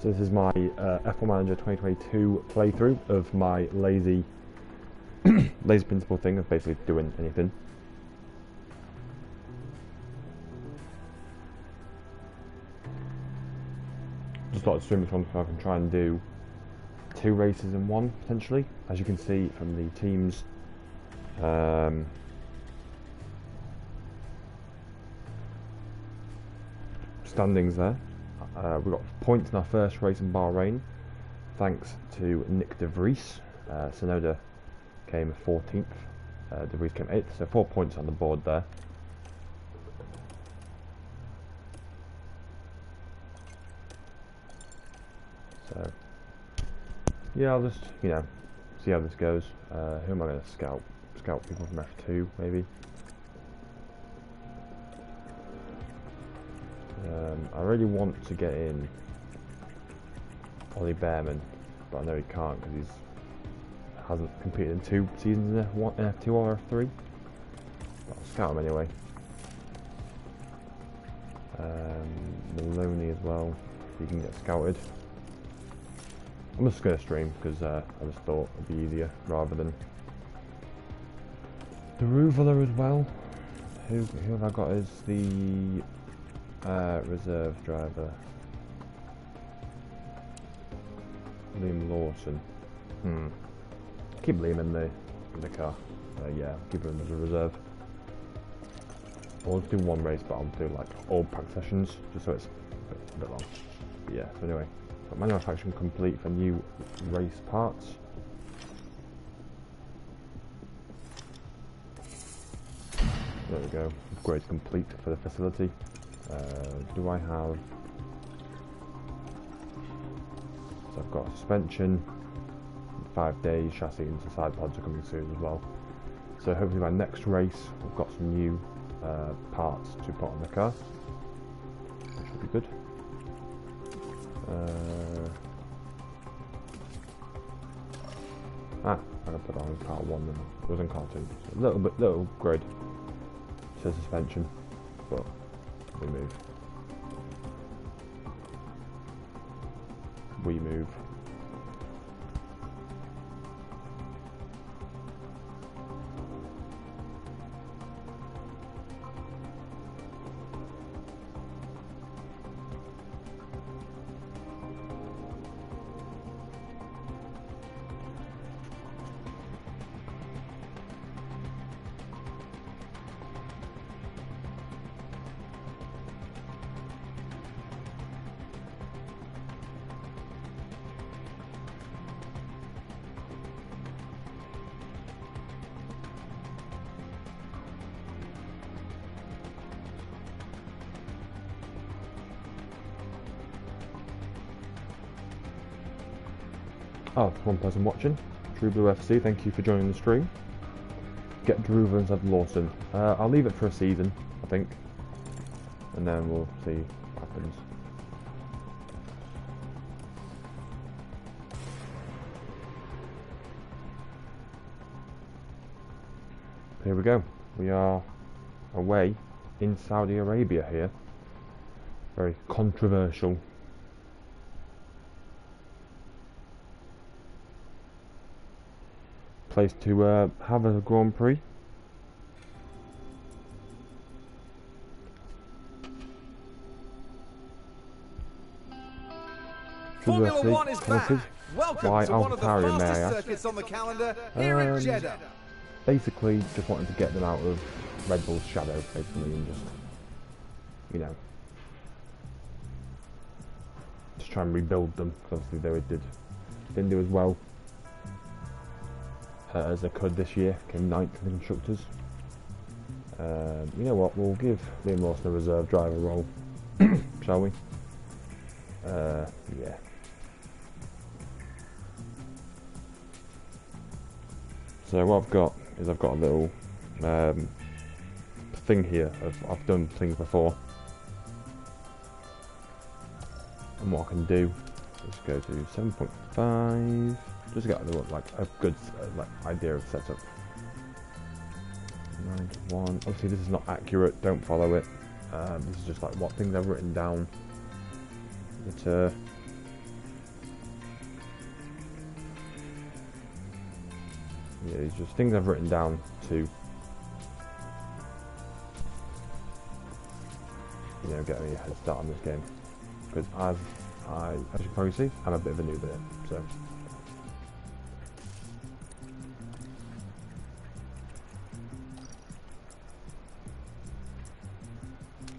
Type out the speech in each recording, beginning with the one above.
So this is my F1 Manager 2022 playthrough of my lazy principle thing of basically doing anything. Just thought I'd stream this one so I can try and do 2 races in one potentially. As you can see from the teams, standings there. We got points in our first race in Bahrain, thanks to Nick De Vries. Sonoda came 14th, De Vries came 8th, so 4 points on the board there. So yeah, I'll just, you know, see how this goes. Who am I going to scout? Scout people from F2 maybe. I really want to get in Ollie Behrman, but I know he can't because he hasn't competed in 2 seasons in F2 or F3. But I'll scout him anyway. Maloney as well, if he can get scouted. I'm just going to stream because I just thought it'd be easier rather than Deruvula as well. Who have I got as the reserve driver? Liam Lawson. Keep Liam in the car. Yeah, keep him as a reserve. I'll do 1 race, but I'll do like all practice sessions just so it's a bit long. But yeah. So anyway, got manufacturing complete for new race parts. There we go. Upgrade complete for the facility. Do I have? So I've got suspension, 5 days, chassis and side pods are coming soon as well. So hopefully by next race we've got some new parts to put on the car. That should be good. I can put it on car 1 and it was in car 2. So little upgrade to suspension, but we move. Oh, 1 person watching. True Blue FC, thank you for joining the stream. Get Druva instead of Lawson. I'll leave it for a season, I think. And then we'll see what happens. Here we go. We are away in Saudi Arabia here. Very controversial. Place to have a Grand Prix. Formula 1 is back. Welcome Why to one of the Tauri, fastest circuits on the calendar here in Jeddah. Basically, just wanted to get them out of Red Bull's shadow, basically, and just, you know, just try and rebuild them, because obviously they didn't do as well as they could this year. Came 9th in the constructors. You know what? We'll give Liam Lawson a reserve driver role, shall we? Yeah. So what I've got is I've got a little thing here of I've done things before, and what I can do is go to 7.5. Just to get a good idea of setup. 9.1. Obviously this is not accurate, don't follow it. This is just like what things I've written down. But Yeah, these are just things I've written down to, you know, get me a head start on this game. Because as you can probably see, I'm a bit of a noob at it, so.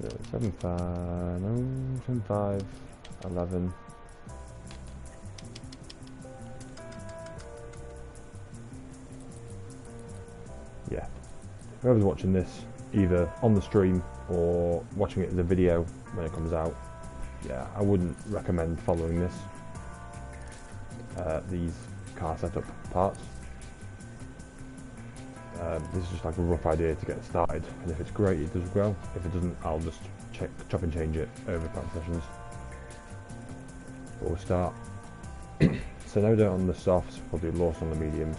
Yeah, 7.5, no, 7.5, 11. Yeah, whoever's watching this, either on the stream or watching it as a video when it comes out, yeah, I wouldn't recommend following this. These car setup parts. This is just like a rough idea to get started, and if it's great, it does well. If it doesn't, I'll just chop and change it over practice sessions. But we'll start. So no dirt on the softs, we'll do Lawson on the mediums,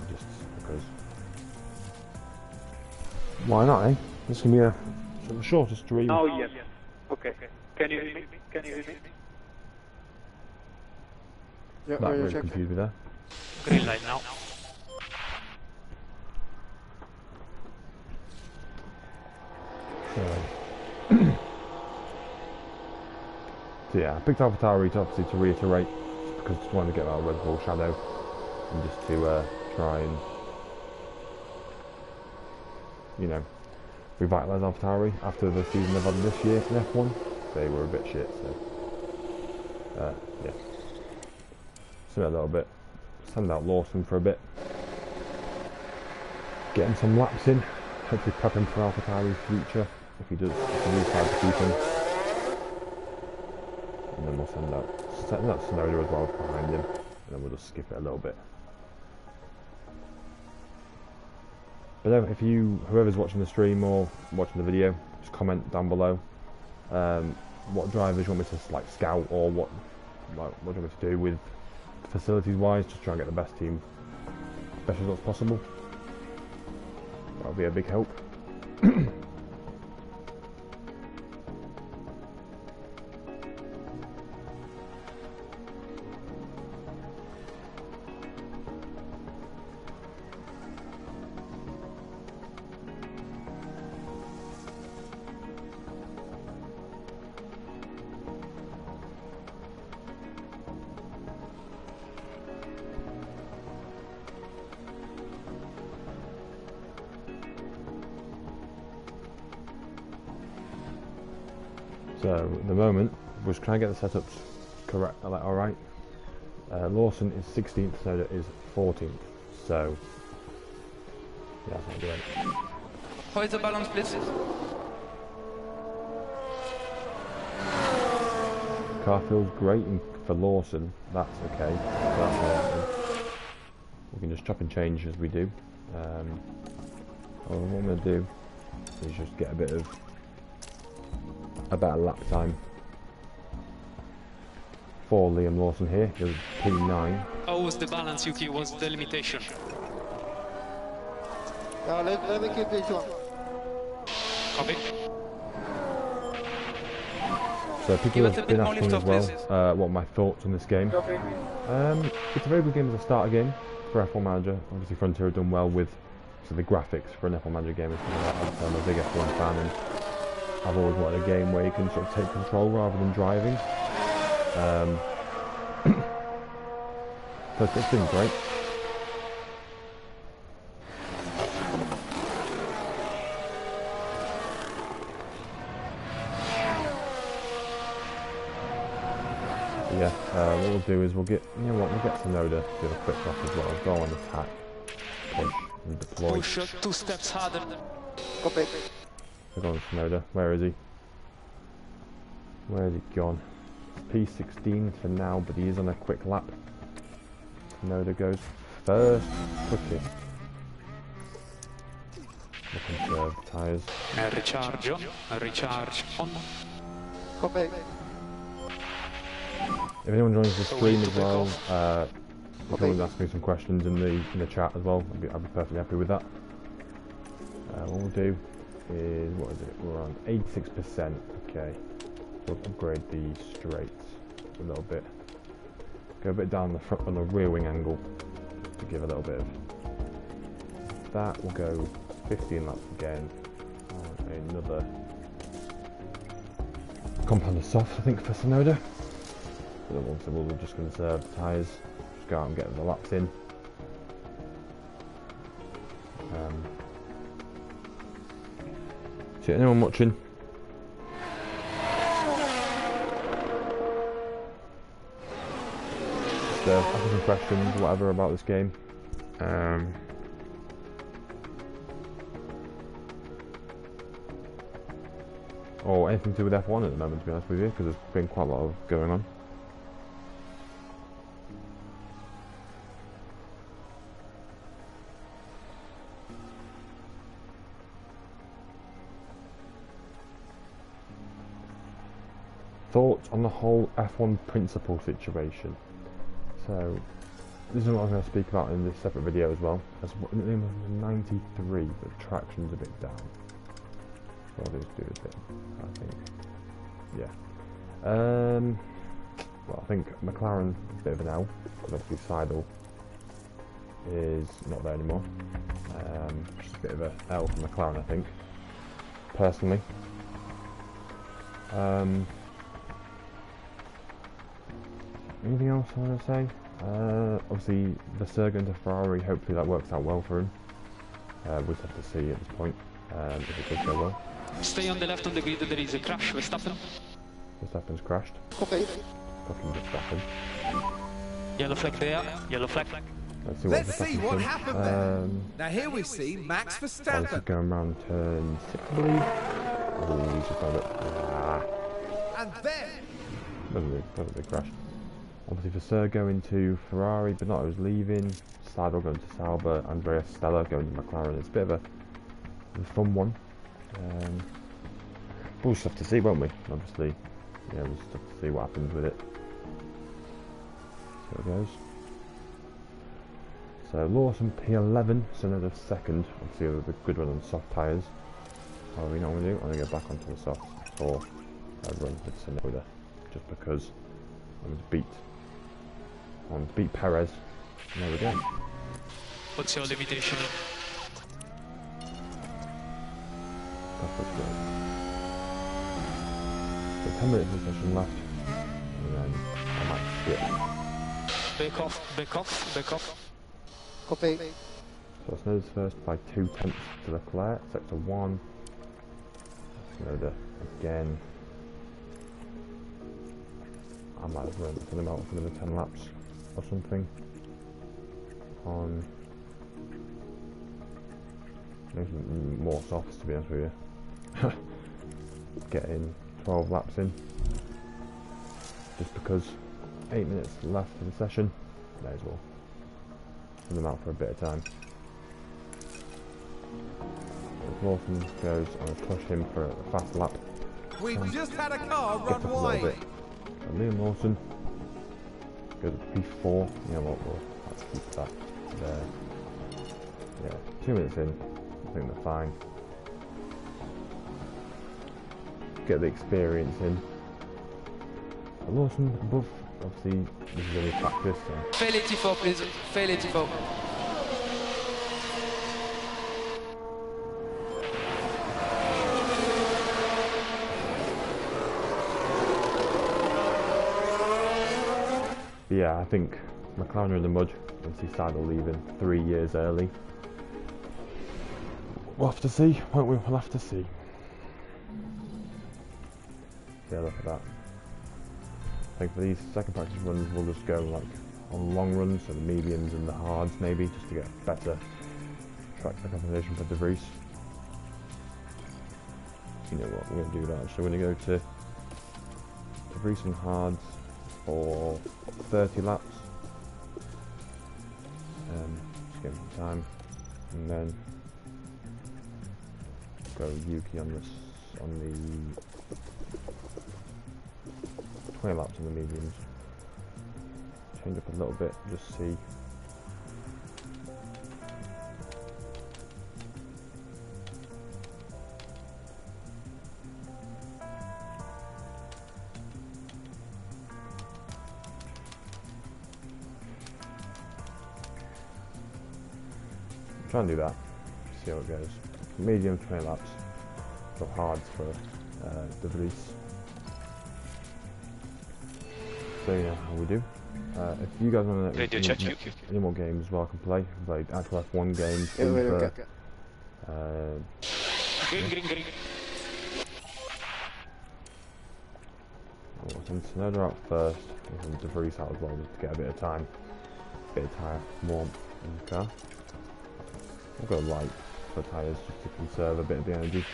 just because. Why not, eh? This can be a shorter stream. Oh yes. Okay. Can you hear me? Can you hear me? Yeah, That really confused me there. Green light now. So yeah, I picked Alpha Tauri obviously to reiterate, just because I just wanted to get that Red Bull Shadow, and just to try and, you know, revitalise Alpha Tauri after the season they've had this year in F1. They were a bit shit, so yeah. Swim it a little bit, send out Lawson for a bit, getting some laps in, hopefully prep him for Alpha Tauri's future if he decide to keep him. And then we'll send out Snowder as well behind him, and then we'll just skip it a little bit. But if whoever's watching the stream or watching the video, just comment down below what drivers you want me to like scout, or what do you want me to do with facilities wise, just try and get the best team, best results possible. That'll be a big help. So at the moment, we're just trying to get the setups correct, like alright. Lawson is 16th, Snowder is 14th, so yeah, that's not great. How is the balance, please? Car feels great for Lawson, that's okay. So that's Lawson. We can just chop and change as we do. What I'm going to do is just get a better lap time for Liam Lawson here. He was P9. How was the balance, Yuki? Was the limitation? Let me keep this one. Copy. So people have been asking as well what my thoughts on this game. It's a very good game as a starter game for F1 Manager. Obviously Frontier have done well with the graphics for an F1 Manager game and stuff like that. I'm a big F1 fan, and I've always wanted a game where you can sort of take control rather than driving. So it's been great. Yeah, what we'll do is we'll get Snowder to do a quick off as well. Go on attack, push, and deploy. Push 2 steps harder. Copy. So go on Snowder. Where is he? Where has he gone? P16 for now, but he is on a quick lap. Snowder goes first, quickest. We'll conserve tyres. Recharge on. Copy. If anyone joins the stream as well, if anyone ask me some questions in the chat as well, I'd be perfectly happy with that. What we'll do is, what is it? We're on 86%. Okay, we'll upgrade the straights a little bit. Go a bit down the front on the rear wing angle to give a little bit of that, we'll go 15 laps again on another compound of soft, I think, for Sonoda. But then once we'll just conserve the tyres, just go out and get the laps in. So anyone watching? Just ask some questions, whatever, about this game. Or anything to do with F1 at the moment, to be honest with you, because there's been quite a lot of going on. Thoughts on the whole F1 principle situation. So, this is what I'm going to speak about in this separate video as well. That's 93, but traction's a bit down. So I'll just do a bit, I think. Yeah. Well, I think McLaren is a bit of an L, because obviously Seidel is not there anymore. Just a bit of an L for McLaren, I think, personally. Anything else I want to say? Obviously, Verstappen going to Ferrari, hopefully that works out well for him. We'll just have to see at this point, if it does go well. Stay on the left on the grid, there is a crash, Verstappen. Verstappen's crashed. Copy. Fucking Verstappen. Yellow flag there, yellow flag. Let's see what happened there. Now here we see Max Verstappen. Obviously going around turn 6, I believe. Oh, he's just found it. And then... Probably crashed. Obviously Vasseur going to Ferrari, Binotto's leaving, Seidel going to Sauber, Andrea Stella going to McLaren. It's a bit of a fun one. We'll just have to see, won't we? Obviously, yeah, we'll just have to see what happens with it. So it goes. So Lawson P11, Sonoda second. Obviously with a good run on soft tyres. What are we not going to do? I'm going to go back onto the soft for a run with Sonoda, just because I'm going to beat Perez. And there we go. What's your limitation? That looks good. So 10 minutes of session left, and then I might skip. Back off, back off, back off. Copy. So Snow's first by 2 tenths to Leclerc, sector 1. Snowda again. I might have run for them out for another 10 laps or something. On maybe more softs, to be honest with you. Getting 12 laps in, just because 8 minutes left for the session. May as well run them out for a bit of time. As Lawson goes, I'll push him for a fast lap. We've just had a car run wide. And Liam Lawson goes to P4. Yeah, well, let's keep that there. Yeah, 2 minutes in, I think they're fine. Get the experience in. And Lawson above, obviously, this is only practice. So. Fail 84, please. Fail 84. But yeah, I think McLaren are in the mud. Obviously, Seidel leaving 3 years early. We'll have to see, won't we? We'll have to see. Yeah, look at that. I think for these second practice runs, we'll just go like on long runs, so the mediums and the hards maybe, just to get better track compensation for De Vries. You know what? We're going to do that. So we're going to go to De Vries and hards for 30 laps. Just give him some time, and then go Yuki on this on the 20 laps on the mediums. Change up a little bit, just see. Try and do that. see how it goes. Medium 20 laps, so hards for the release. So yeah, how we do. If you guys want to any more games as well, I can play. I've played actual F1 games, FIFA. Green. We'll send Tsunoda out first, and De Vries out as well, just to get a bit of time, tyre warm in the car. We'll go light for tyres just to conserve a bit of the energy.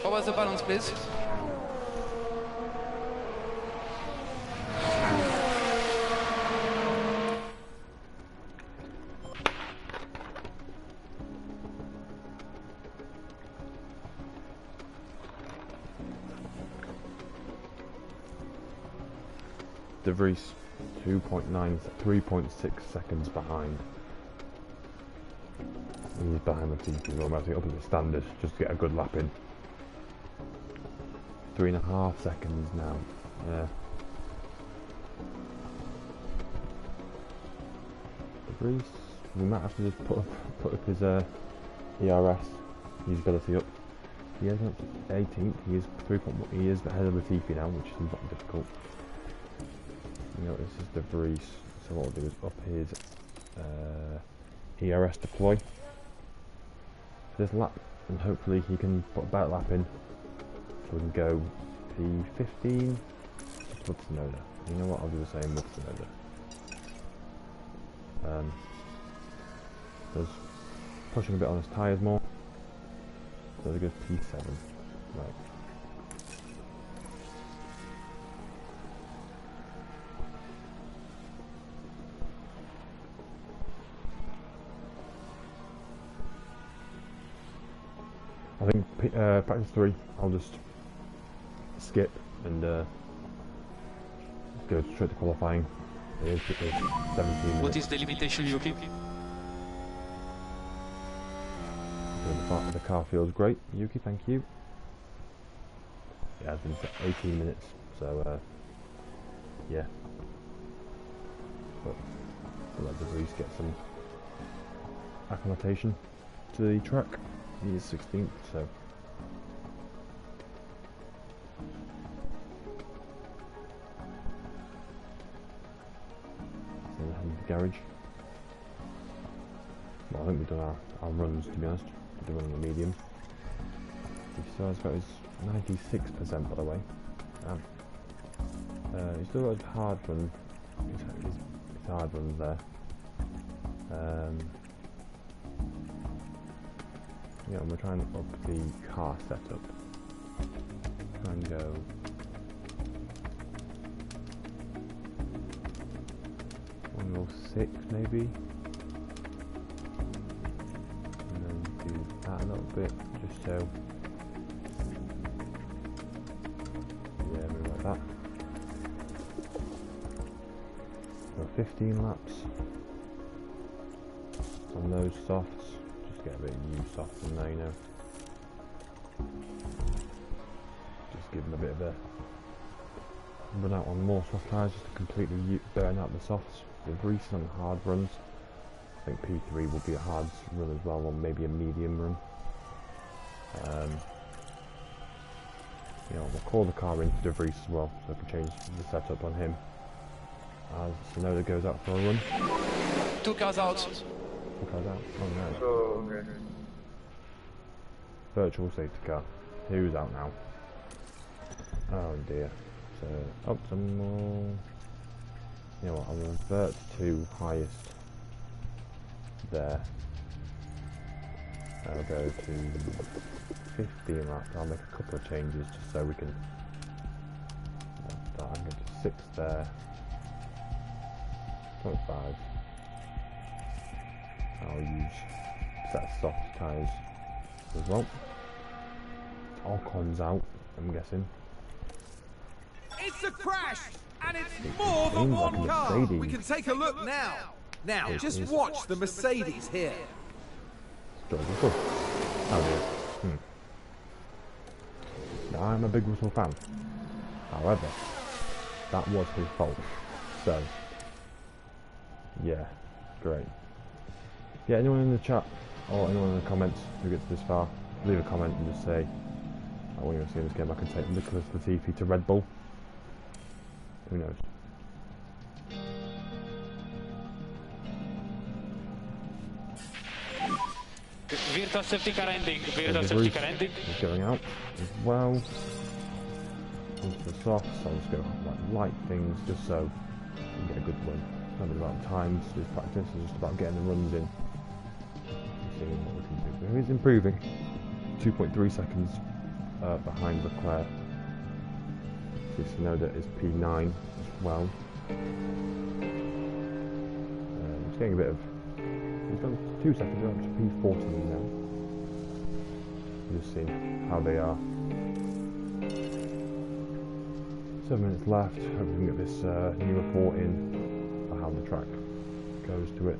What was the balance, please? De Vries 3.6 seconds behind. He's behind the team, he's almost up at the standard just to get a good lap in. 3.5 seconds now. Yeah. De Vries, we might have to just put up his ERS usability up. He is up to 18th. He is 3.1. He is ahead of Latifi now, which is not difficult. You know, this is De Vries, so what we'll do is up his ERS deploy for this lap, and hopefully he can put a better lap in, so we can go P15 with Tsunoda. You know what, I'll do the same with Tsunoda. Just pushing a bit on his tyres more, so it goes P7, right. I think practice 3, I'll just skip and go straight to qualifying. It is 17 minutes. What is the limitation, Yuki? The car feels great, Yuki, thank you. Yeah, it's been 18 minutes, so yeah. But we'll let De Vries get some acclimatation to the track. He is 16th, so head into the garage. Well, I think we've done our runs, to be honest. We're doing the medium. He still has got his 96%, by the way. He's still got his hard run. His hard runs there. Yeah, we're trying to up the car setup. Try and go 106 maybe, and then do that a little bit, just so. Yeah, maybe like that. So 15 laps on those softs. Get a bit of new soft in there, you know. Just give them a bit of a run out on more soft tyres just to completely burn out the softs. The Vries on the hard runs. I think P3 will be a hard run as well, or maybe a medium run. You know, we'll call the car into De Vries as well, so we can change the setup on him. As Tsunoda goes out for a run. 2 cars out. 2 cars out. Oh no. Oh, okay. Virtual safety car. Who's out now? Oh dear. So optimal. You know what? I'll revert to highest there. I'll go to 15 laps. I'll make a couple of changes just so we can. I'll go to 6 there. 0.5. I'll use a set of soft tyres as well. Alcon's out, I'm guessing. It's a crash, and it's more than one car. We can take a look now. Now, just watch the Mercedes here. Oh dear. Now, I'm a big Russell fan. However, that was his fault. So, yeah, great. Yeah, anyone in the chat or anyone in the comments who gets this far, leave a comment and just say, I want you to see this game. I can take Nicholas Latifi to Red Bull. Who knows? Virtual safety car ending. Virtual safety car ending. Is going out as well. Onto the softs. I'll just go like light things just so you can get a good win. It's not about times with practice. It's just about getting the runs in. Seeing what we can do. But he's improving. 2.3 seconds behind Leclerc. Tsunoda is P9 as well. He's getting a bit of. He's done 2 seconds up to P14 now. Just see how they are. 7 minutes left. Hope we can get this new report in for how the track goes to it.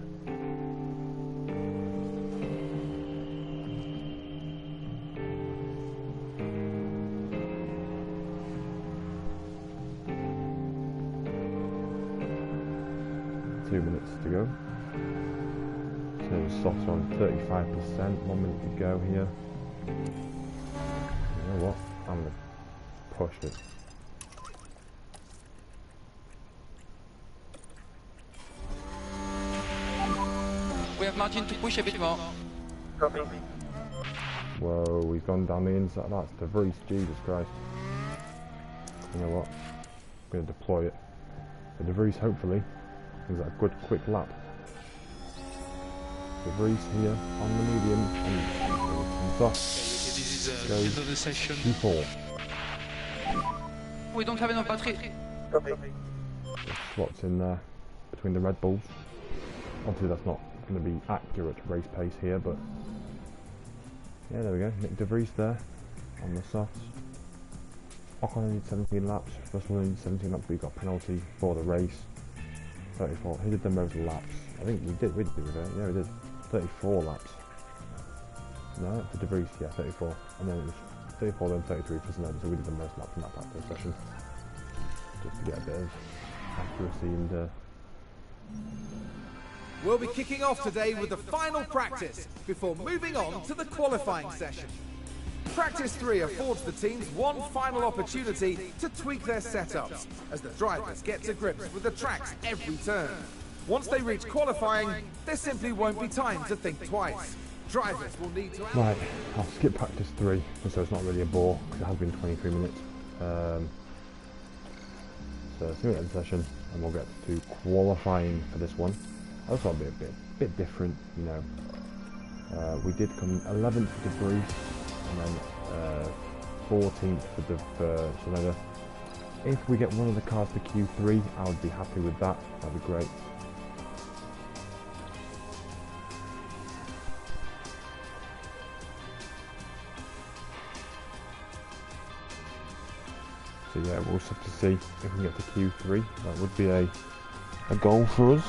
To go. So the softs on 35%, 1 minute to go here. You know what? I'm gonna push it. We have margin to push a bit more. Whoa, we've gone down the inside. That's De Vries, Jesus Christ. You know what? I'm gonna deploy it. So De Vries hopefully is that a good quick lap. De Vries here on the medium and soft. This is Goes end of the session. P4. We don't have enough battery. Slots in there between the Red Bulls. Obviously that's not going to be accurate race pace here, but yeah, there we go. Nick De Vries there on the softs. Ocon needs 17 laps. First one needs 17 laps, but he got a penalty for the race. 34. Who did the most laps? I think we did it. Yeah, we did. 34 laps. No, for De Vries, yeah, 34. And then it was 34, then 33 for Tsunoda, so we did the most laps in that practice session. Just to get a bit of accuracy and We'll be kicking off today with the final practice before moving on to the qualifying session. Practice 3 affords the teams one final opportunity to tweak their setups as the drivers get to grips with the tracks every turn. Once they reach qualifying, there simply won't be time to think twice. Drivers will need to... Right, I'll skip practice 3, so it's not really a bore, because it has been 23 minutes. So let's do it in session, and we'll get to qualifying for this one. I just thought it'd be a bit different, you know. We did come 11th for De Vries, and then 14th for Tsunoda. If we get one of the cars to Q3, I would be happy with that. That'd be great. So yeah, we'll just have to see if we can get to Q3. That would be a goal for us.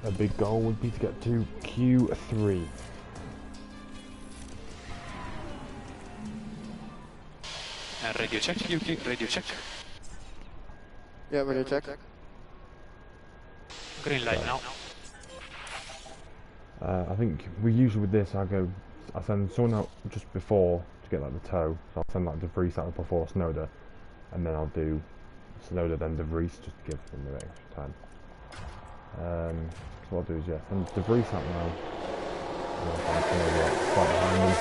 A big goal would be to get to Q3. Radio check, Yuki. Radio check. Yeah, ready check. Green light now. I think we usually with this, I send someone out just before to get like the tow. So I'll send like De Vries out before Tsunoda, and then I'll do Tsunoda then De Vries just to give them a bit extra time. So what I'll do is send De Vries out now. And I'll find Tsunoda right behind them.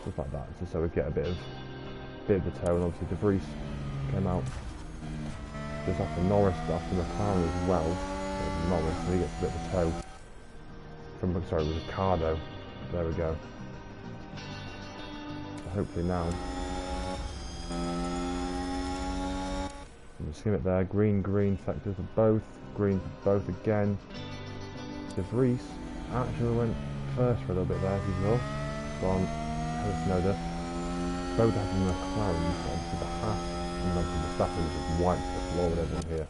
Just like that, just so we get a bit of the tow. And obviously De Vries came out just after Norris, after McLaren as well. Norris, so he gets a bit of a tow from, sorry, it was Ricardo. There we go. So hopefully now. We'll skim it there. Green sectors for both. Green for both again. De Vries actually went first for a little bit there, if you saw. Gone. Snowder. Both have the McLaren, obviously the Haas, and obviously the Verstappen just wiped the floor with everyone here.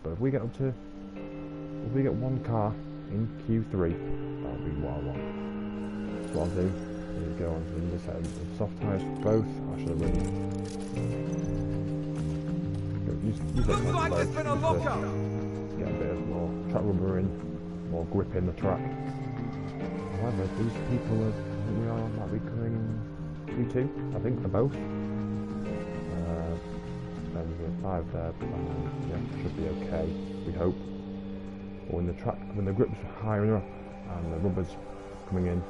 But if we get one car in Q3, that'll be what I want. So what I'll do There we go on to the set of soft tyres for both. I should have really... Looks like there's been a lock-up. Get a bit of more track rubber in, more grip in the track. However, these people might be coming Q2, I think, for both. And with 5 there, yeah, should be okay, we hope. But when the grip's higher enough and the rubber's coming in,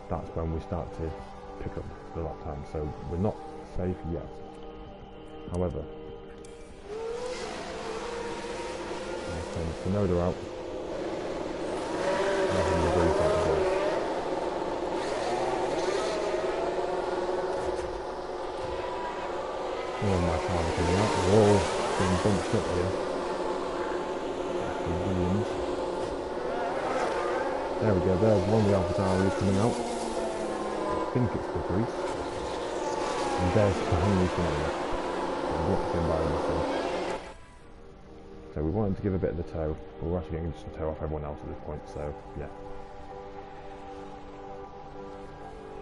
that's when we start to pick up the lap time. So we're not safe yet. However, Tsunoda out. Oh, my car is coming out. We're all being bunched up here. Williams. There we go, there's one of the Alpha Tauri coming out. I think it's the Grease. And there's behind me Tsunoda. Blocked in by himself. So we wanted to give a bit of the tow, but we're actually getting just a tow off everyone else at this point, so yeah.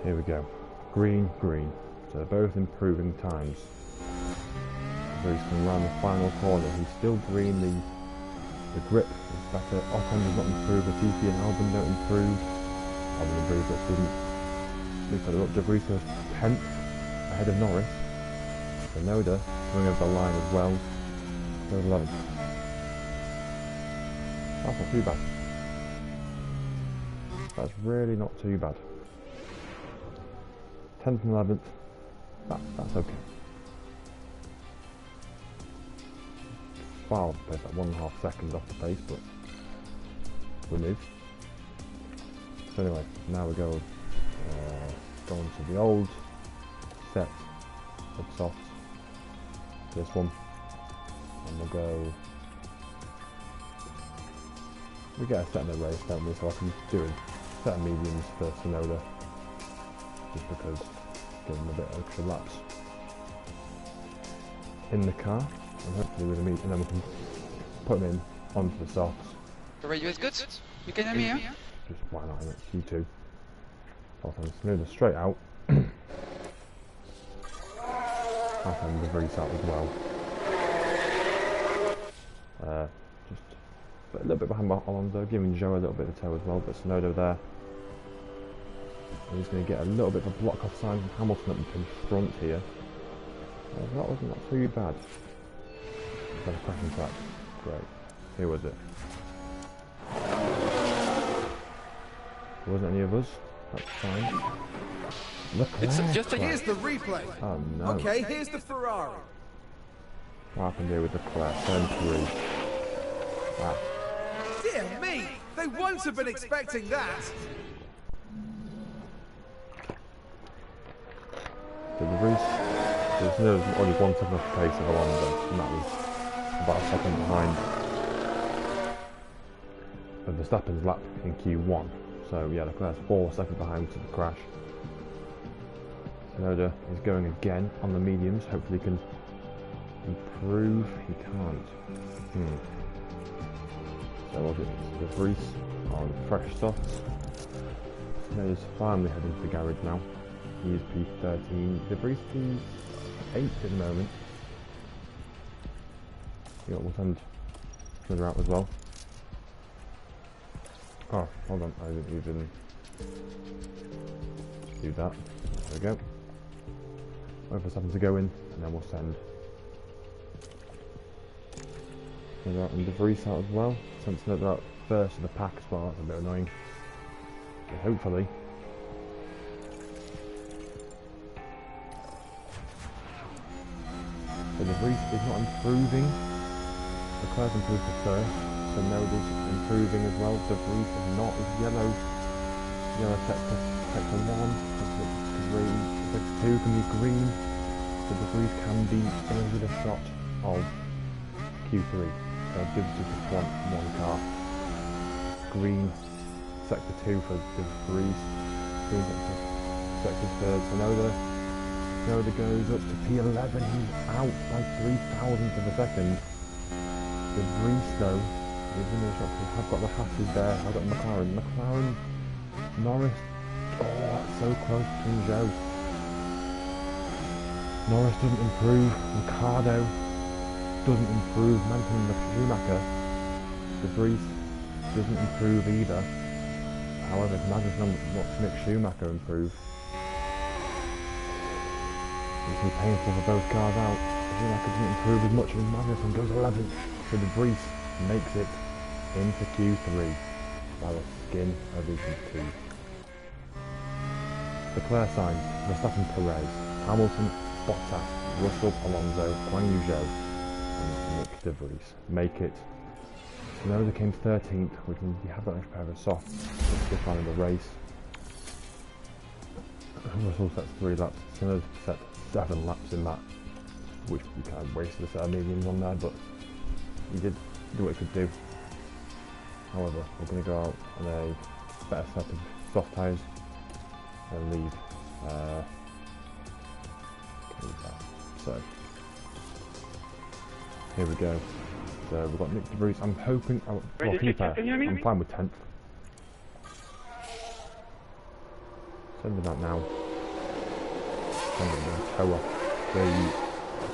Here we go. Green, green. So they're both improving times. So he's coming around the final corner. He's still green, the grip is better. Ocon does not improve, the TP and Albon don't improve. Albon improved, but didn't. Looks like they're up to Brico's 10th ahead of Norris. Tsunoda coming over the line as well. There's 11th. That's not too bad. That's really not too bad. 10th and 11th, that's okay. Wow, there's that 1.5 seconds off the pace, but we move. So anyway, now we go going to the old set of softs. This one, and we'll go. We get a set in the race, don't we? So I can do a set of mediums for Tsunoda, just because give him a bit of extra laps in the car, and hopefully with a medium, and then we can put him in onto the softs. The radio is good. You can hear me, yeah? Just why not? In it, Q2. I'll send Tsunoda straight out. I'll send the Vries out as well. Just a little bit behind Alonso, giving Joe a little bit of tow as well, but Tsunoda there. He's going to get a little bit of a block off sign from Hamilton up in front here. That wasn't that too bad. Got a crashing track. Great. Who was it? There wasn't any of us. That's fine. Look at that. Here's the replay. Oh no. Okay, here's the Ferrari. What happened here with the Claire? Turn 3. Wow. Dear me, they won't have been expecting that. So the Vries, there's only 1 second off the pace of Alonso, and that was about a second behind of Verstappen's lap in Q1. So yeah, Leclerc's 4 seconds behind to the crash. Tsunoda is going again on the mediums. Hopefully he can improve. He can't. So was it the Vries on fresh softs. Tsunoda's finally heading to the garage now. He is P13. The Vries P8 at the moment. Yeah, we'll send Tsunoda out as well. Oh, hold on, I didn't even do that. There we go. Wait for something to go in, and then we'll send Tsunoda out and De Vries out as well. Send Tsunoda out first of the pack as well, that's a bit annoying. But hopefully so De Vries is not improving. Leclerc's improved to first. Tsunoda's improving as well. De Vries is not. Is yellow sector 1, sector 2 can be green. So De Vries can be in with a shot of Q3. So it gives us just one car. Green sector 2 for De Vries. Green sector 3rd. Tsunoda goes up to P11. He's out by 0.003 of a second. De Vries though is in the shot. I've got the Hasses there. I've got McLaren. Norris Oh, that's so close between Joe. Norris doesn't improve. Ricardo doesn't improve. Manton and Schumacher. De Vries doesn't improve either. However, it's Magnussen watch Mick Schumacher improve. It's really painful for both cars out. Schumacher doesn't improve as much as Magnussen goes 11th. So De Vries makes it into Q3 by the skin of his teeth. Leclerc, Sainz, Verstappen, Perez, Hamilton, Bottas, Russell, Alonso, Guan Yu Zhou, and Nick De Vries make it. Tsunoda came 13th, which means we have got an extra pair of softs at this line of the race. Russell sets 3 laps, Tsunoda set 7 laps in that, which we kind of wasted a set of mediums on there, but he did do what he could do. However, we're going to go out on a better set of soft tyres and lead. So here we go. So we've got Nick De Vries. I'm hoping. Well, to be fair, I'm fine with 10th. Send them out now. I'm going to tow off the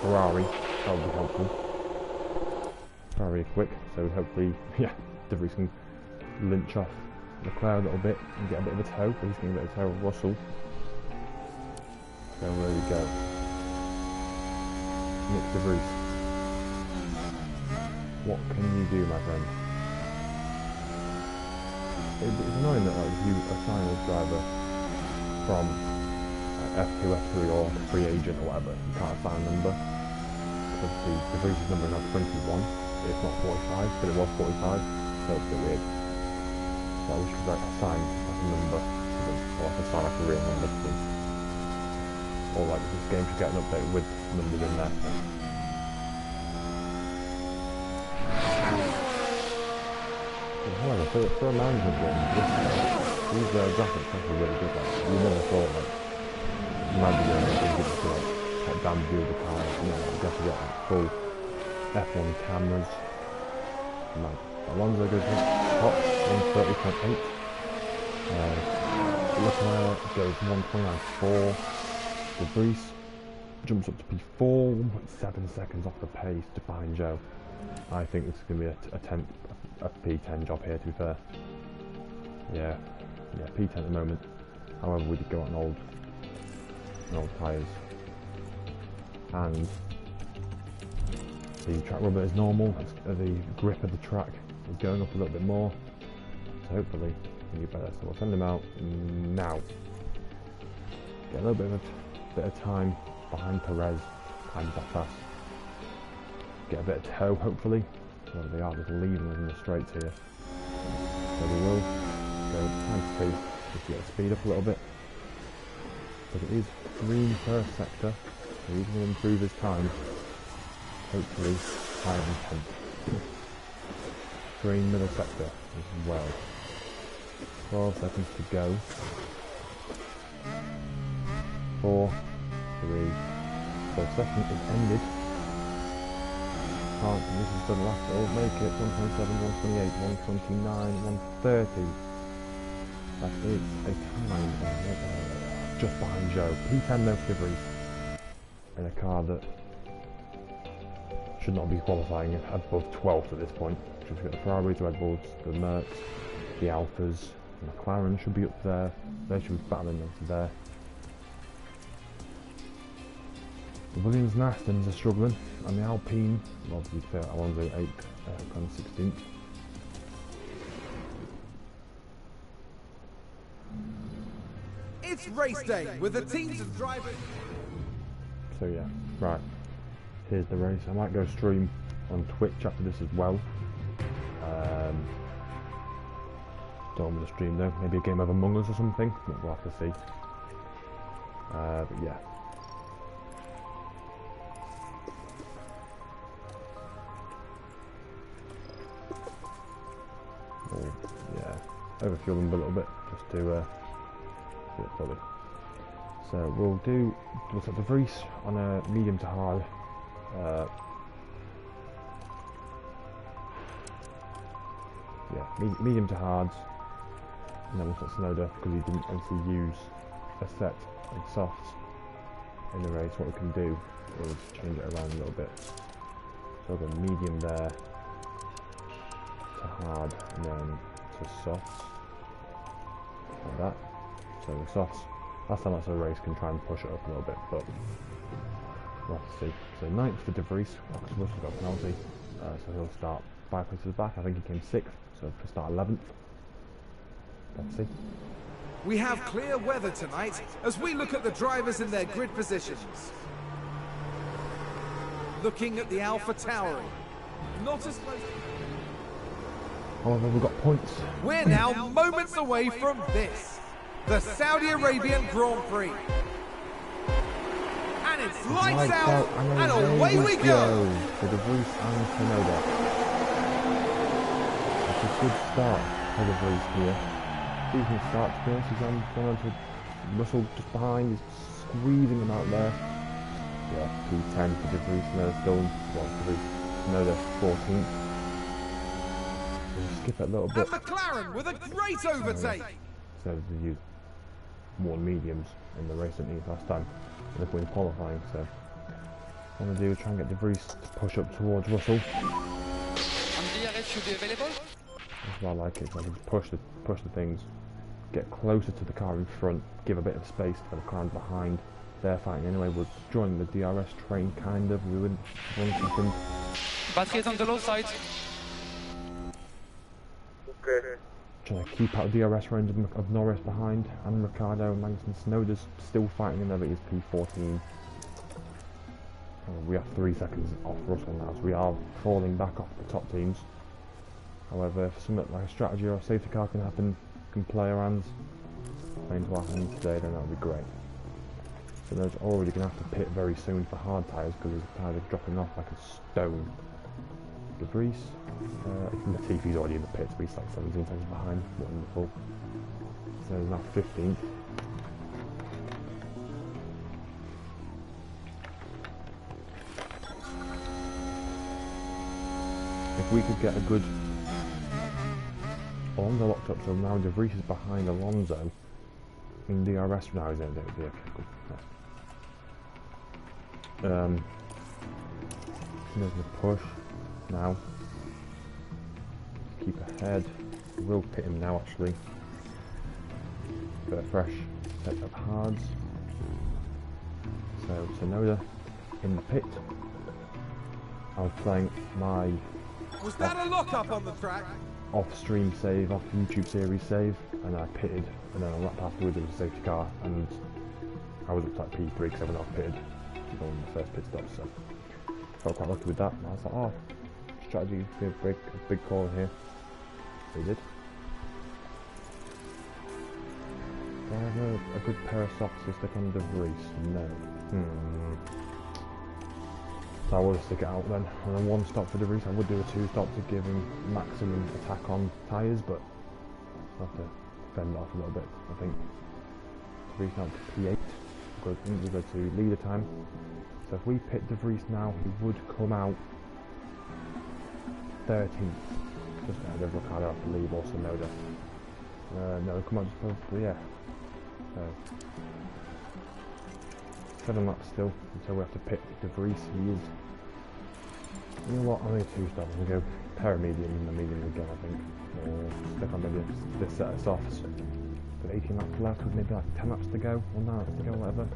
Ferrari. That would be helpful. Ferrari are quick, so hopefully, yeah, De Vries can lynch off Leclerc a little bit and get a bit of a tow. He's getting a bit of a tow of Russell. So there we go. Nick De Vries. What can you do, my friend? It's annoying that like, you assign a driver from F2, F3 or free agent or whatever, you can't assign a number. Obviously, De Vries' number is now 21, it's not 45, but it was 45, so it's a bit weird. So I wish we could like, assign like, a number, or like assign like a real number to them. Or like this game should get an update with numbers in there. However, for a management game, these graphics are actually really good. Like, you never thought like you might be going to get to like damn view of the car. You know, you have to get like, full F1 cameras. Like, Alonso goes top 130.8. Leclerc goes 129.4. De Vries jumps up to P4, 1.7 seconds off the pace to behind Joe. I think this is going to be a P10 job here, to be fair. Yeah, P10 at the moment. However, we did go on old tyres. And the track rubber is normal. The grip of the track is going up a little bit more. So hopefully we can get better. So we'll send him out now. Get a little bit of time behind Perez, behind Bottas. Get a bit of tow, hopefully. Well, they are just leaving us in the straights here. So we will go times 2 just to get the speed up a little bit. But it is green first sector, so he's going to improve his time. Hopefully higher than 10th. Green middle sector as well. 12 seconds to go. 4, 3. So session is ended. This is the last, it'll make it 127, 128, 129, 130. That is a time just behind Joe. P10 no deliveries in a car that should not be qualifying above 12th at this point. We've got the Ferraris, the Red Bulls, the Mercs, the Alphas, the McLaren should be up there. They should be battling up there. The Williams and Astons are struggling, and the Alpine, well, to be fair, Alonso 8th, Ocon 16th. It's race day with the teams of drivers. So yeah, right, here's the race. I might go stream on Twitch after this as well. Don't want to stream though, maybe a game of Among Us or something, we'll have to see. But yeah. Yeah, overfuel them a little bit just to get it fully. So we'll set the Vries on a medium to hard. Medium to hards. And then we've got Tsunoda, because he didn't obviously use a set of softs in the race. What we can do is change it around a little bit. So I'll go medium there to hard, and then to softs, like that. So the softs, last time I saw a race, can try and push it up a little bit, but we'll have to see. So 9th for De Vries, because Russell's got a penalty, so he'll start 5 places back. I think he came 6th, so he'll start 11th. Let's see. We have clear weather tonight as we look at the drivers in their grid positions. Looking at the Alpha Tauri. Not as close. However, we've got points. We're now moments away from this. The Saudi Arabian Grand Prix. And it's lights out and away we go. For De Vries and Tsunoda. That's a good start for De Vries here. Decent start to this. He's gone on to Russell just behind. He's squeezing him out there. Yeah, P10 for De Vries. Tsunoda still, well, De Vries, Tsunoda 14th. We'll skip it a little bit. And McLaren with a great overtake. Tsunoda did use more mediums in the race than he did last time. If we're qualifying, so what I'm going to do is try and get De Vries to push up towards Russell. And DRS should be available. That's why I like it, so I can just push the things, get closer to the car in front, give a bit of space to the cars behind. They're fighting anyway. We're joining the DRS train, kind of. We wouldn't 1 second. Battery is on the low side. Okay. Trying to keep out of DRS range of Norris behind, and Ricciardo and Magnussen. Tsunoda's still fighting in there, but he's P14. We have 3 seconds off Russell now, so we are falling back off the top teams. However, if something like a strategy or a safety car can happen, can play our hands, play into our hands today, then that would be great. So there's already going to have to pit very soon for hard tyres, because his tyres are dropping off like a stone. De Vries, Latifi's already in the pits, but he's like 17 seconds behind. Wonderful. So he's now 15th. If we could get a good Alonso locked up, so now De Vries is behind Alonso in DRS now. He's in there. Cool. Nice. There's the push now. Keep ahead. We'll pit him now actually. Got a fresh set of hards. So Tsunoda in the pit. I was playing my Was that a lock-up on the track? off-stream save, off YouTube series save, and I pitted, and then a lap afterwards it was a safety car, and I was up to like P3 because I went off pitted on the first pit stop, so felt quite lucky with that. And I was like, oh, strategy, a big call here. They did. Do I have a good pair of socks to stick on De Vries? No. So I would stick it out then, and then 1 stop for De Vries. I would do a 2 stop to give him maximum attack on tyres, but I'll have to fend it off a little bit, I think. De Vries now to P8. We go to leader time. So if we pit De Vries now, he would come out 13th. Just ahead of Ricciardo, I believe, or Tsunoda. No, come on, yeah. 7 laps still until we have to pit De Vries. He is. You know what? Only 2 stops. We'll go pair medium and the medium again, I think. Or stick on maybe this set of softs. With 18 laps left, with maybe like 10 laps to go, or 9 laps to go, whatever.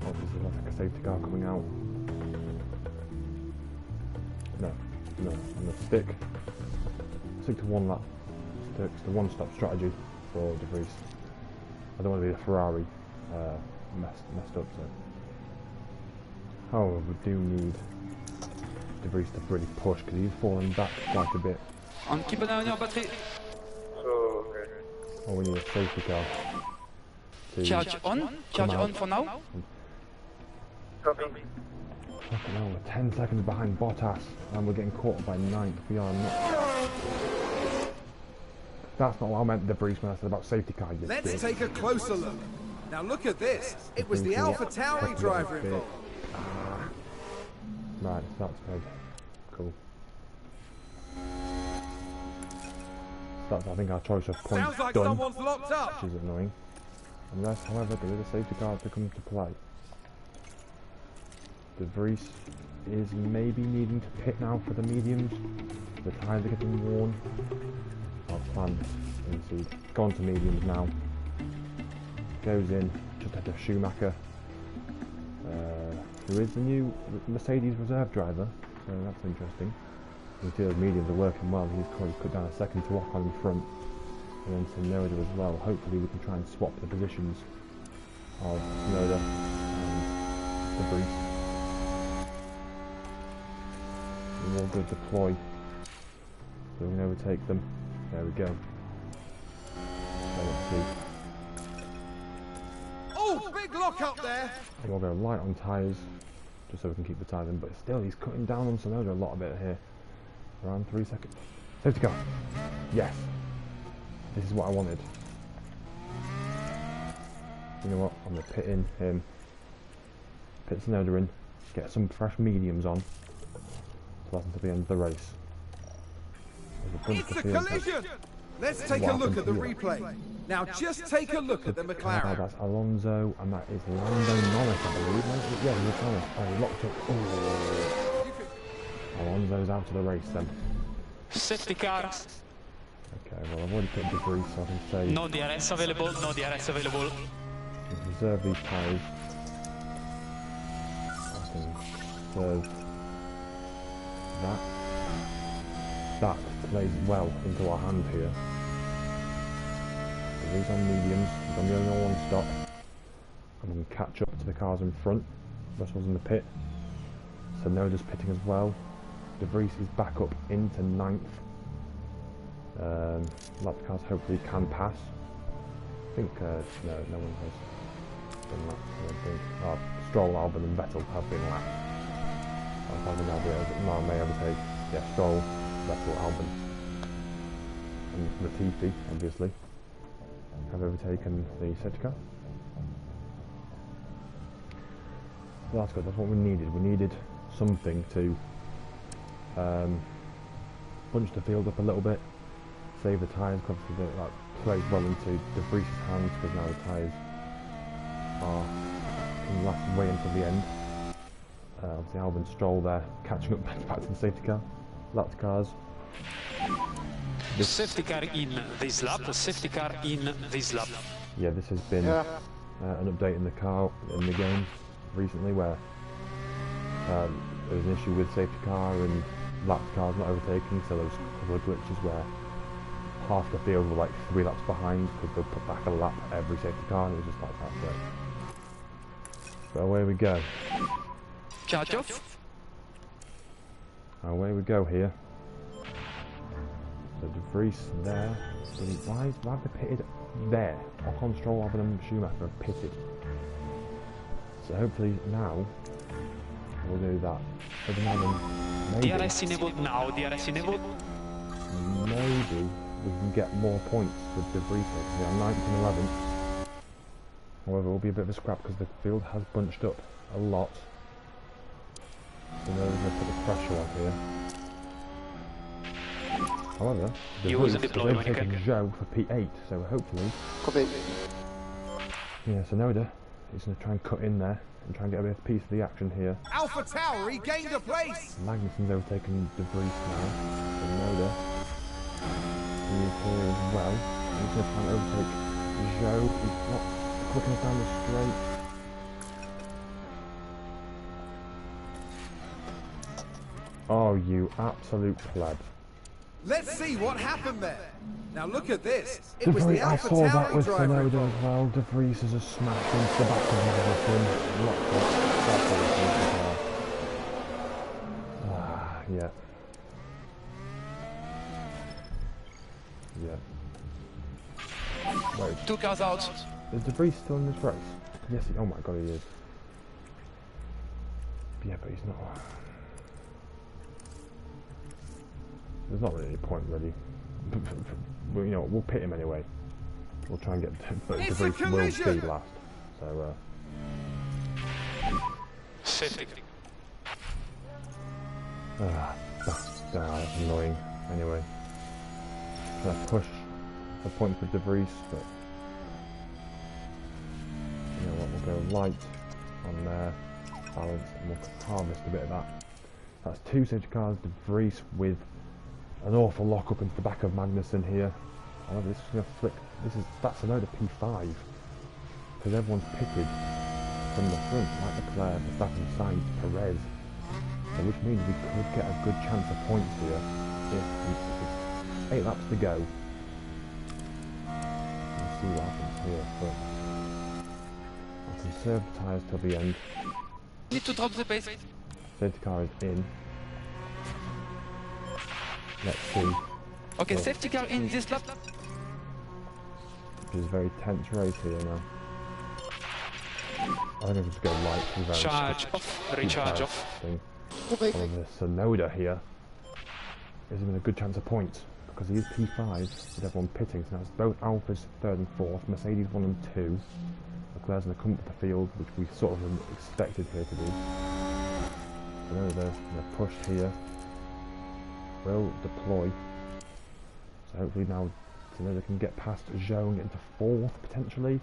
Obviously, like a safety car coming out. No, I'm gonna stick to 1 lap. Stick to 1 stop strategy for De Vries. I don't want to be a Ferrari messed up, so. However, we do need De Vries to really push because he's falling back quite a bit. On keep an eye on your battery. So, okay. Oh, we need a safety car. Charge on for now. Copy. Fucking hell, we're 10 seconds behind Bottas and we're getting caught by 9th. We are not. That's not what I meant, De Vries, when I said about safety car. Let's take a closer look. Now look at this. It was the Alpha Tauri driver involved. Right, that's good. Cool. that's I think our choice of point Sounds like done, someone's locked up. which is annoying. Unless, however, there is a safety car to come to play. De Vries is maybe needing to pit now for the mediums. The tyres are getting worn. Our plan is to go on to mediums now. Goes in just ahead of Schumacher, who is the new Mercedes reserve driver, so that's interesting. You see those mediums are working well. He's probably put down a second to walk on in front, and then Tsunoda as well. Hopefully we can try and swap the positions of Tsunoda and De Vries. We're all good to deploy, so we can overtake them. There we go. So let's see. Oh, big lock up there. We'll go light on tyres, just so we can keep the tyres in, but still he's cutting down on Tsunoda a lot of it here. Around 3 seconds. Safety car. Yes. This is what I wanted. You know what? I'm going to pit in him. Pit Tsunoda in. Get some fresh mediums on. So that's until the end of the race. It's a collision! Let's take a look at the replay. Now just take a look at the McLaren. That's Alonso, and that is Lando Norris, I believe. Yeah, it's Norris. Oh, he locked up. Oh. Alonso's out of the race then. Safety car. Okay, well I've already put De Vries, so I can say... No DRS available, no DRS available. Reserve these tyres. I can reserve that. That plays well into our hand here. De Vries on mediums, he's on the only one stop. And we can catch up to the cars in front. Russell's in the pit. Tsunoda's pitting as well. De Vries is back up into 9th. Lap cars hopefully can pass. I think, no one has been lapped, I don't think. Stroll, Albon and Vettel have been lapped. I may overtake. Yeah, Stroll, Vettel, Albon and Latifi, obviously, have overtaken the safety car. So that's good, that's what we needed. We needed something to bunch the field up a little bit, save the tyres, because that plays well into De Vries' hands, because now the tyres can last way until the end. Obviously Albon, Stroll there, catching up back to the safety car. Lap cars. Safety car in this lap, safety car in this lap. Yeah, this has been an update in the car, in the game, recently, where there was an issue with safety car and lap cars not overtaking, so there was a couple of glitches where half the field were like 3 laps behind, because they'll put back a lap every safety car, and it was just like that. So away we go. Charge off. Away we go here. So De Vries there. Why have they pitted there? Ocon, Stroll, Albon and Schumacher have pitted. So hopefully now we'll do that. Every now and then, DRS enabled now, DRS enabled. maybe we can get more points with De Vries. We are 9th and 11th. However, it will be a bit of a scrap because the field has bunched up a lot. So now we're going to put the pressure on here. However, De Vries is overtaking Zhou for P8, so hopefully... Copy. Yeah, so Tsunoda is going to try and cut in there and try and get a bit of piece of the action here. Alpha Tauri gained a place. Magnussen's overtaken De Vries now. Tsunoda is here as well. He's going to try and overtake Zhou. He's not quick enough down the straight. Oh, you absolute pleb. Let's see what happened there. Now look at this. It De was the Vries, I Alpha saw that Tauri with driver. Tsunoda as well. De Vries is a smash into the back of Magnussen. Locked up. That's what it is. Yeah. Yeah. Wait, 2 cars out. is De Vries still in this race? Yes, oh my god, he is. Yeah, but he's not. There's not really any point, really. Well, you know, we'll pit him anyway. We'll try and get De Vries will speed last. So, Safety. that's annoying. Anyway, let's push a point for De Vries, but you know what, we'll go light on there, balance, and we'll harvest a bit of that. That's 2 safety cars, De Vries with an awful lock up into the back of Magnussen here. However, this is going to flick, that's another P5, because everyone's pitted from the front, like Leclerc, Verstappen, Sainz, Perez, so which means we could get a good chance of points here if it's 8 laps to go. We'll see what happens here, but I'll conserve the tyres till the end. Need to drop the pace. Safety car is in. Let's see. Okay, safety car in this lap. Which is a very tense race here now. I think I'll just go light. Charge off, recharge off. However, Sonoda here is in a good chance of points because he is P5 with everyone pitting. So now it's both Alphas 3rd and 4th, Mercedes 1 and 2. Leclerc's going to come up the field, which we sort of expected here to do. Sonoda going to push here. Will deploy. So hopefully now Sonoda can get past Zhou and get into 4th potentially.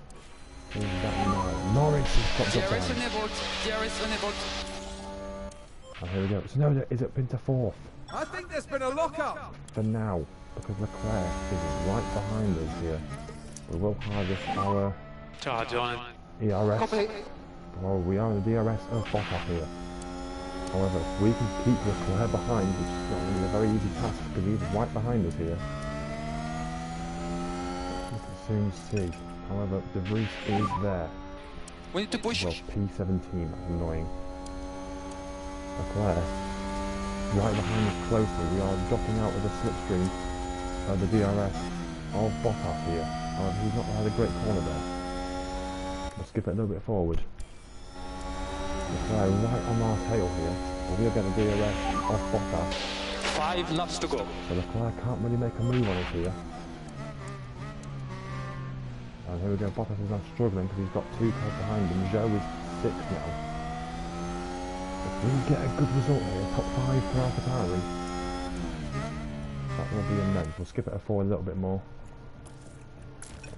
Norris has got DRS enabled. DRS enabled. And here we go. Sonoda is up into 4th. I think there's been a lock-up. For now, because Leclerc is right behind us here. We will harvest our Charge on. ERS. Copy. Well, we are in the DRS of Bottas here. However, if we can keep Leclerc behind, which is not going to be a very easy task because he's right behind us here. We can soon see. However, De Vries is there. We need to push. Well, P17, that's annoying. Leclerc, right behind us closely. We are dropping out of the slipstream of the DRS of Bottas here. However, he's not had a great corner there. We'll skip it a little bit forward. Leclerc right on our tail here. But we are getting the DRS of Bottas. 5 laps to go. So Leclerc can't really make a move on us here. And here we go, Bottas is now struggling because he's got 2 cars behind him. Zhou is 6th now. If we get a good result here, top 5 for AlphaTauri, that will be immense. We'll skip it forward a little bit more.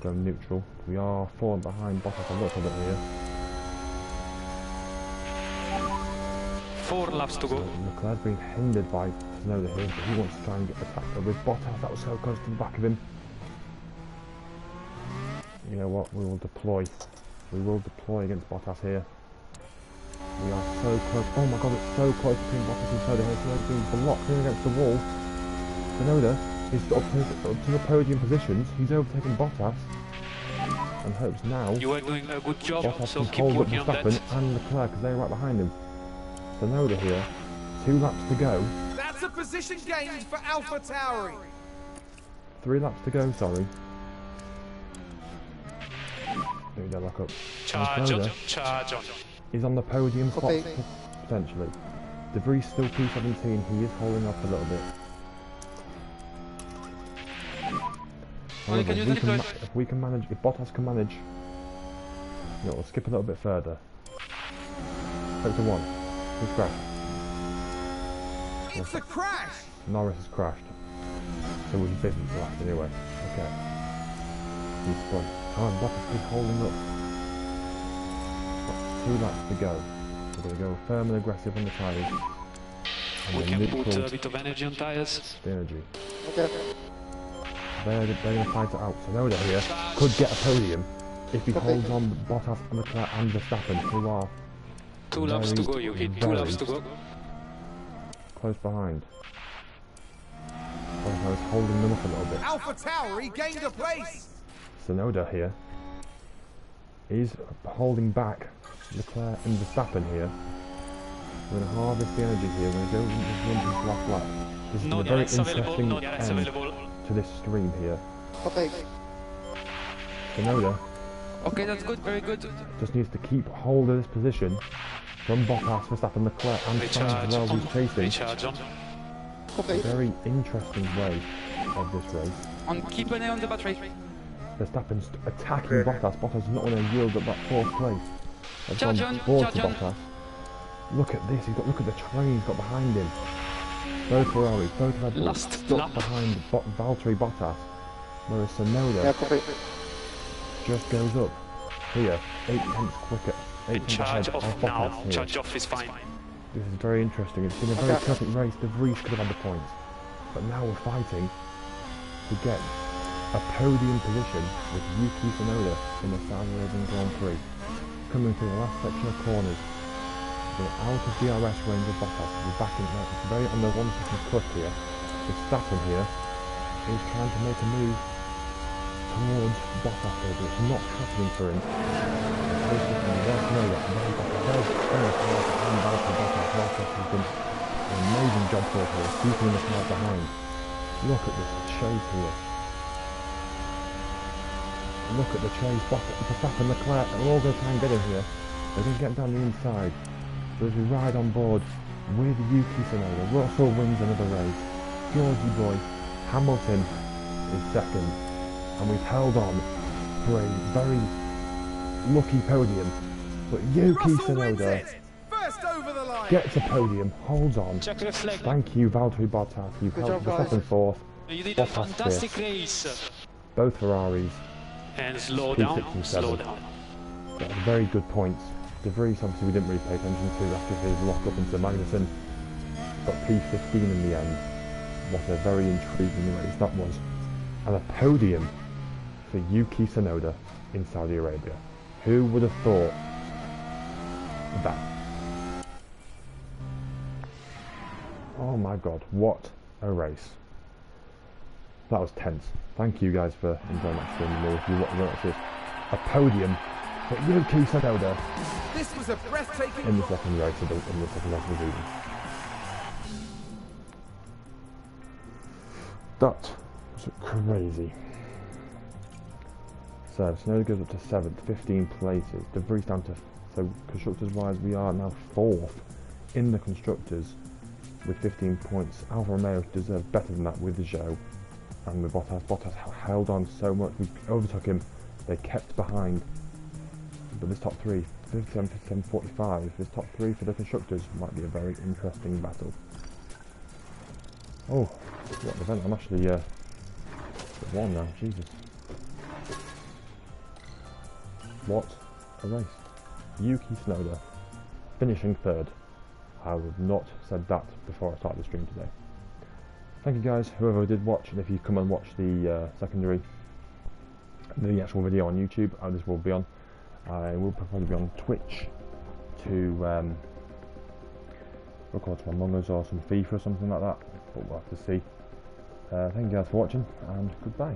Go neutral. We are falling behind Bottas a little bit here. 4 laps to go. Leclerc's being hindered by Tsunoda here, but he wants to try and get the tackle with Bottas. That was so close to the back of him. You know what, we will deploy. We will deploy against Bottas here. We are so close. Oh my god, it's so close between Bottas and Tsunoda here. Tsunoda's being blocked in against the wall. Tsunoda is up to the podium positions. He's overtaken Bottas. And hopes now You are doing a good job, Bottas so can keep hold up working on that. Verstappen and Leclerc because they're right behind him. Tsunoda here. 2 laps to go. That's a position gained for AlphaTauri. 3 laps to go, sorry. There we go, lock up. Charge on, Tsunoda charge on. is on the podium spot, potentially. De Vries still P17, he is holding up a little bit. However, if we can manage, if Bottas can manage, you know, we'll skip a little bit further. Back to 1. Who's crashed? It's a crash. Norris has crashed. So we're basically last anyway. Okay. He's spun. Oh, Bottas is holding up. Got 2 laps to go. We're going to go firm and aggressive on the tyres. We can put a bit of energy on tires. The energy. Okay. They're going to fight it out. Sonoda here could get a podium if he holds on Bottas and Leclerc and Verstappen, who are 2 laps to go, you hit 2 laps to go. close behind. I was holding them up a little bit. AlphaTauri gained a place. Sonoda here is holding back Leclerc and Verstappen here. We're going to harvest the energy here. We're going to go into this last lap. This is No a very DRS available, interesting no DRS end available. to this stream here. Okay. Sonoda Okay, that's good, very good. just needs to keep hold of this position from Bottas, Verstappen, Leclerc and Sainz Recharge as well, on, who's chasing. recharge on. A very interesting way of this race. On keep an eye on the battery. Verstappen's attacking Bottas. Bottas is not going to yield at that 4th place. That's Charge gone on, forward charge to on. Bottas. Look at this. Look at the train he's got behind him. Both Ferraris, both Red Bulls Last stuck lap. behind Valtteri Bottas. Whereas Sonoda Yeah, copy. just goes up here, 8 tenths quicker. 8 And tenths charge ahead off of now. Bottas here. Charge off is fine. This is very interesting. It's been a very perfect race. De Vries could have had the points. But now we're fighting to get a podium position with Yuki Tsunoda in the Saudi Arabian Grand Prix. Coming through the last section of corners. We're out of DRS range of Bottas. We're back in there. It's very on the 1 second cliff here. Verstappen here is trying to make a move towards Bottas here, but it's not happening for him. There's Tsunoda, and then there's Bottas has done an amazing job for us here, keeping the car behind. Look at this chase here. Look at the chase. Verstappen and Leclerc are all going to try and get him here. They're going to get him down the inside. So as we ride on board with Yuki Tsunoda, Russell wins another race. Georgie boy, Hamilton is second. And we've held on for a very lucky podium. But Yuki Tsunoda gets a podium, holds on. Check reflect. Thank you, Valtteri Bottas. You've held the second, fourth. You did a Bottas fantastic fifth. race. Both Ferraris. And slow P6 down, and slow 7. down. Got very good points. De Vries, obviously, we didn't really pay attention to after his lock up into Magnussen. Got P15 in the end. What a very intriguing race that was. And a podium for Yuki Tsunoda in Saudi Arabia. Who would have thought that? Oh my god, what a race. That was tense. Thank you guys for enjoying that stream. If you watch this, a podium for Yuki Tsunoda This was a breathtaking in the second race of the season. That was crazy. So Tsunoda goes up to 7th, 15 places. De Vries down to, so constructors wise we are now 4th in the constructors with 15 points. Alfa Romeo deserved better than that with the Zhou and with Bottas. Bottas held on so much, we overtook him, they kept behind. But this top 3, 57, 57, 45, this top 3 for the constructors might be a very interesting battle. Oh, what an event, I'm actually won now, Jesus. What a race. Yuki Tsunoda finishing 3rd. I would not have said that before I started the stream today. Thank you guys, whoever did watch, and if you come and watch the secondary, the actual video on YouTube, this will be on. I will probably be on Twitch to record some Among Us or some FIFA or something like that, but we'll have to see. Thank you guys for watching, and goodbye.